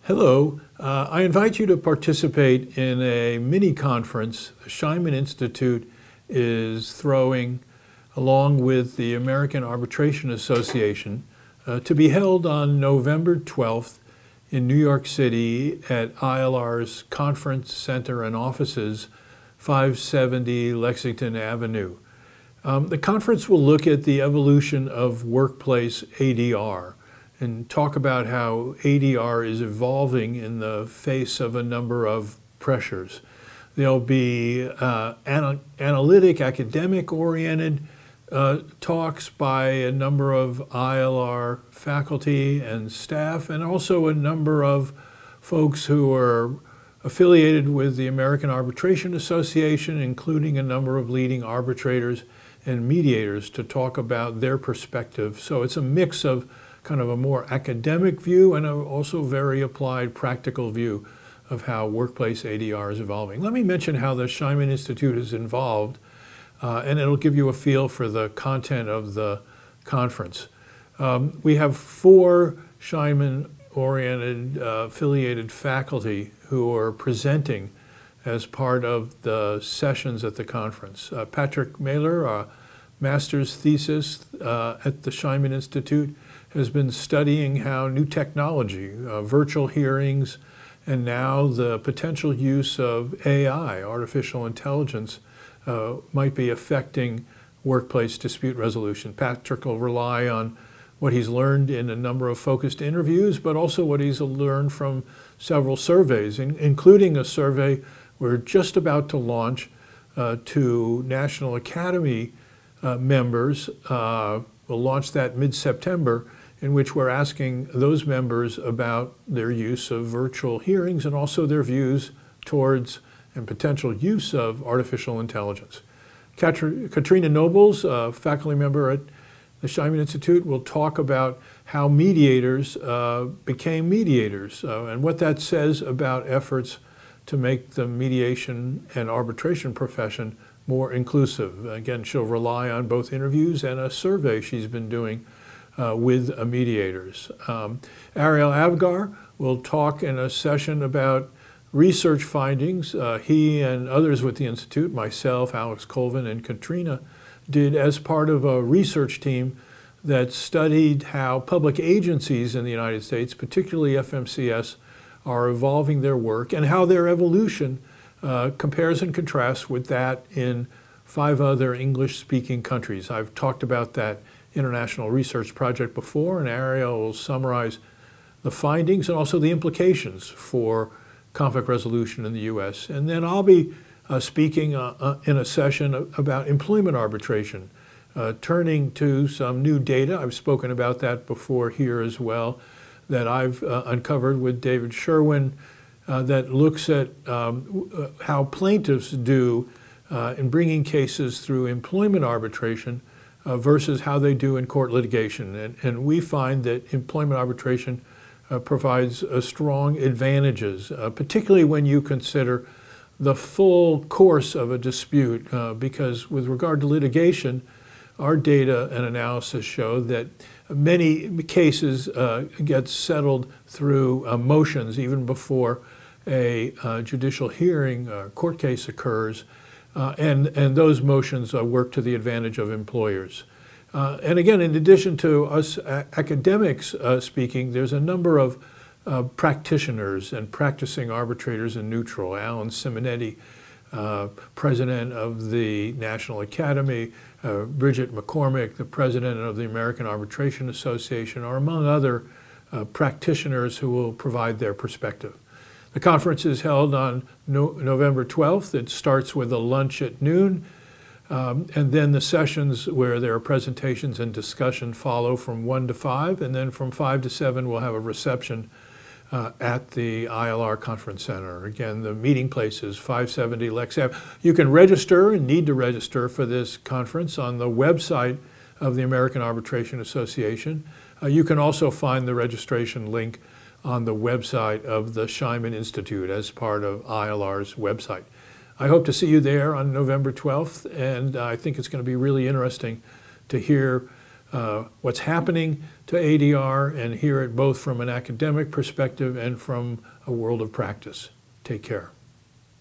Hello, I invite you to participate in a mini conference the Scheinman Institute is throwing along with the American Arbitration Association to be held on November 12th in New York City at ILR's Conference Center and Offices, 570 Lexington Avenue. The conference will look at the evolution of workplace ADR and talk about how ADR is evolving in the face of a number of pressures. There'll be analytic, academic-oriented talks by a number of ILR faculty and staff, and also a number of folks who are affiliated with the American Arbitration Association, including a number of leading arbitrators and mediators, to talk about their perspective. So it's a mix of kind of a more academic view and also very applied practical view of how workplace ADR is evolving. Let me mention how the Scheinman Institute is involved, and it'll give you a feel for the content of the conference. We have 4 Scheinman-oriented affiliated faculty who are presenting as part of the sessions at the conference. Patrick Mailer, a master's thesis at the Scheinman Institute, has been studying how new technology, virtual hearings, and now the potential use of AI, artificial intelligence, might be affecting workplace dispute resolution. Patrick will rely on what he's learned in a number of focused interviews, but also what he's learned from several surveys, including a survey we're just about to launch to National Academy members. We'll launch that mid-September, in which we're asking those members about their use of virtual hearings and also their views towards and potential use of artificial intelligence. Katrina Nobles, a faculty member at the Scheinman Institute, will talk about how mediators became mediators and what that says about efforts to make the mediation and arbitration profession more inclusive. Again, she'll rely on both interviews and a survey she's been doing with mediators. Ariel Avgar will talk in a session about research findings he and others with the Institute, myself, Alex Colvin, and Katrina, did as part of a research team that studied how public agencies in the United States, particularly FMCS, are evolving their work and how their evolution compares and contrasts with that in 5 other English-speaking countries. I've talked about that international research project before, and Ariel will summarize the findings and also the implications for conflict resolution in the U.S. And then I'll be speaking in a session about employment arbitration, turning to some new data. I've spoken about that before here as well, that I've uncovered with David Sherwin, that looks at how plaintiffs do in bringing cases through employment arbitration versus how they do in court litigation. And we find that employment arbitration provides strong advantages, particularly when you consider the full course of a dispute, because with regard to litigation, our data and analysis show that many cases get settled through motions even before a judicial hearing or court case occurs, and those motions work to the advantage of employers. And again, in addition to us academics speaking, there's a number of practitioners and practicing arbitrators in neutral. Alan Simonetti, president of the National Academy, Bridget McCormick, the president of the American Arbitration Association, are among other practitioners who will provide their perspective. The conference is held on November 12th. It starts with a lunch at noon, and then the sessions where there are presentations and discussion follow from 1 to 5, and then from 5 to 7 we'll have a reception at the ILR Conference Center. Again, the meeting place is 570 Lex Ave. You can register and need to register for this conference on the website of the American Arbitration Association. You can also find the registration link on the website of the Scheinman Institute as part of ILR's website. I hope to see you there on November 12th, and I think it's going to be really interesting to hear what's happening to ADR and hear it both from an academic perspective and from a world of practice. Take care.